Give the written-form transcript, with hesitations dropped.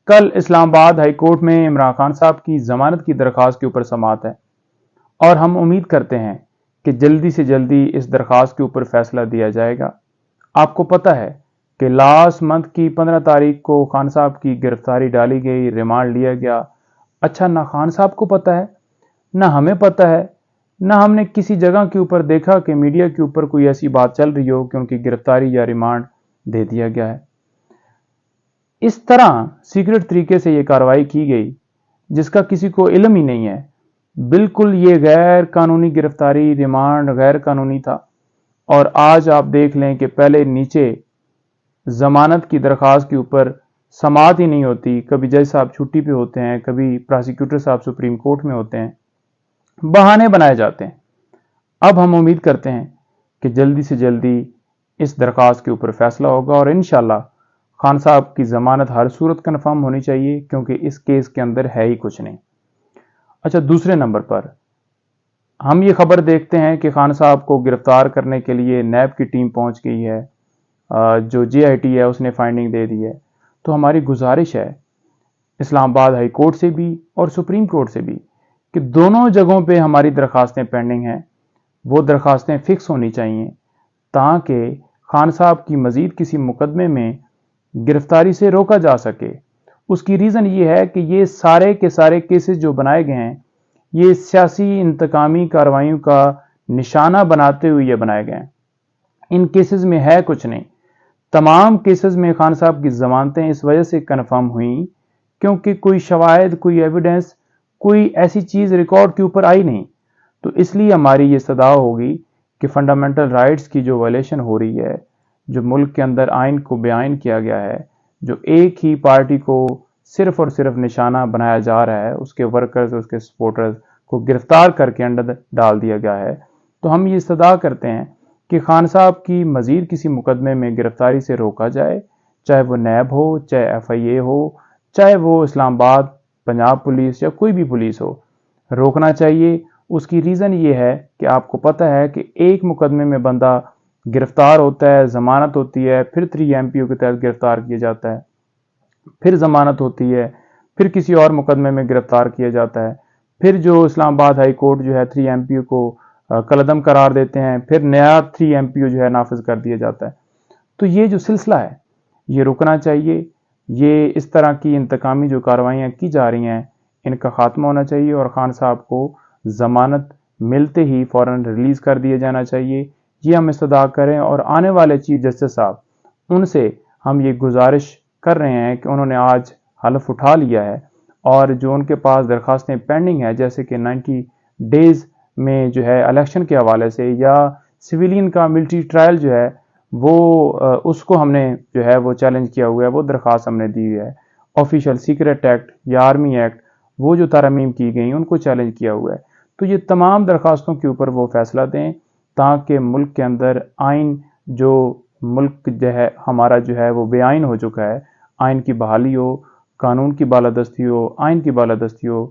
کل اسلام آباد high court میں عمران خان صاحب کی ضمانت کی درخواست کے اوپر سماعت ہے اور ہم امید کرتے ہیں کہ جلدی سے جلدی اس درخواست کے اوپر فیصلہ دیا جائے گا۔ آپ کو پتہ ہے کہ لاسٹ منتھ کی 15 تاریخ کو خان صاحب کی گرفتاری ڈالی گئی، ریمانڈ لیا گیا۔ اچھا، نہ خان صاحب کو پتہ ہے، نہ ہمیں پتہ ہے، نہ ہم نے کسی جگہ کے اوپر دیکھا کہ میڈیا کے اوپر کوئی ایسی بات چل رہی ہو کہ ان کی گرفتاری یا ریمانڈ دے دیا گیا ہے۔ اس طرح سیکرٹ طریقے سے یہ کارروائی کی گئی جس کا کسی کو علم ہی نہیں ہے۔ بالکل یہ غیر قانونی گرفتاری، ریمانڈ غیر قانونی تھا۔ اور آج آپ دیکھ لیں کہ پہلے نیچے ضمانت کی درخواست کے اوپر سماعت ہی نہیں ہوتی، کبھی جج صاحب چھٹی پہ ہوتے ہیں، کبھی پراسیکیوٹر صاحب سپریم کورٹ میں ہوتے ہیں، بہانے بنائے جاتے ہیں۔ اب ہم امید کرتے ہیں کہ جلدی سے جلدی اس درخواست کے اوپر فیصلہ ہوگا اور انشاءاللہ خان صاحب کی ضمانت ہر صورت کنفرم ہونی چاہیے، کیونکہ اس کیس کے اندر ہے ہی کچھ نہیں۔ اچھا، دوسرے نمبر پر ہم یہ خبر دیکھتے ہیں کہ خان صاحب کو گرفتار کرنے کے لیے نیب کی ٹیم پہنچ گئی ہے، جو جے آئی ٹی ہے اس نے فائنڈنگ دے دی ہے۔ تو ہماری گزارش ہے اسلام آباد ہائی کورٹ سے بھی اور سپریم کورٹ سے بھی کہ دونوں جگہوں پہ ہماری درخواستیں پینڈنگ ہیں، وہ درخواستیں فکس ہونی چاہیے تاکہ خان صاحب کی مزید کسی مقدمے میں گرفتاری سے روکا جا سکے۔ اس کی ریزن یہ ہے کہ یہ سارے کے سارے کیسز جو بنائے گئے ہیں یہ سیاسی انتقامی کارروائیوں کا نشانہ بناتے ہوئے یہ بنائے گئے ہیں۔ ان کیسز میں ہے کچھ نہیں۔ تمام کیسز میں خان صاحب کی ضمانتیں اس وجہ سے کنفرم ہوئیں کیونکہ کوئی شواہد، کوئی ایویڈنس، کوئی ایسی چیز ریکارڈ کے اوپر آئی نہیں۔ تو اس لیے ہماری یہ صدا ہوگی کہ فنڈامنٹل رائٹس کی جو وائلیشن ہو رہی ہے، جو ملک کے اندر آئین کو بے آئین کیا گیا ہے، جو ایک ہی پارٹی کو صرف اور صرف نشانہ بنایا جا رہا ہے، اس کے ورکرز، اس کے سپورٹرز کو گرفتار کر کے انڈر ڈال دیا گیا ہے، تو ہم یہ استدعا کرتے ہیں کہ خان صاحب کی مزید کسی مقدمے میں گرفتاری سے روکا جائے، چاہے وہ نیب ہو، چاہے ایف آئی اے ہو، چاہے وہ اسلام آباد پنجاب پولیس یا کوئی بھی پولیس ہو، روکنا چاہیے۔ اس کی ریزن یہ ہے کہ آپ کو پتہ ہے کہ ایک مقدمے میں بندہ گرفتار ہوتا ہے، ضمانت ہوتی ہے، پھر 3 MPO کے تحت گرفتار کیا جاتا ہے، پھر ضمانت ہوتی ہے، پھر کسی اور مقدمے میں گرفتار کیا جاتا ہے، پھر جو اسلام آباد ہائی کورٹ جو ہے 3 MPO کو کالعدم قرار دیتے ہیں، پھر نیا 3 MPO جو ہے نافذ کر دیا جاتا ہے۔ تو یہ جو سلسلہ ہے یہ رکنا چاہیے۔ یہ اس طرح کی انتقامی جو کارروائیاں کی جا رہی ہیں ان کا خاتمہ ہونا چاہیے اور خان صاحب کو ضمانت ملتے ہی فوراً ریلیز کر دیا جانا چاہیے۔ یہ ہم استدعا کریں اور آنے والے چیف جسٹس صاحب ان سے ہم یہ گزارش کر رہے ہیں کہ انہوں نے آج حلف اٹھا لیا ہے اور جو ان کے پاس درخواستیں پینڈنگ ہیں، جیسے کہ 90 ڈیز میں جو ہے الیکشن کے حوالے سے یا سویلین کا ملٹری ٹرائل جو ہے وہ اس کو ہم نے جو ہے وہ چیلنج کیا ہوا ہے، وہ درخواست ہم نے دی ہوئی ہے۔ آفیشیل سیکرٹ ایکٹ یا آرمی ایکٹ وہ جو ترامیم کی گئی ان کو چیلنج کیا ہوا ہے۔ تو یہ تمام درخواستوں کے اوپر وہ فیصلہ دیں تاکہ ملک کے اندر آئین جو ملک جو ہے ہمارا جو ہے وہ بے آئین ہو چکا ہے، آئین کی بحالی ہو، قانون کی بالادستی ہو، آئین کی بالادستی ہو۔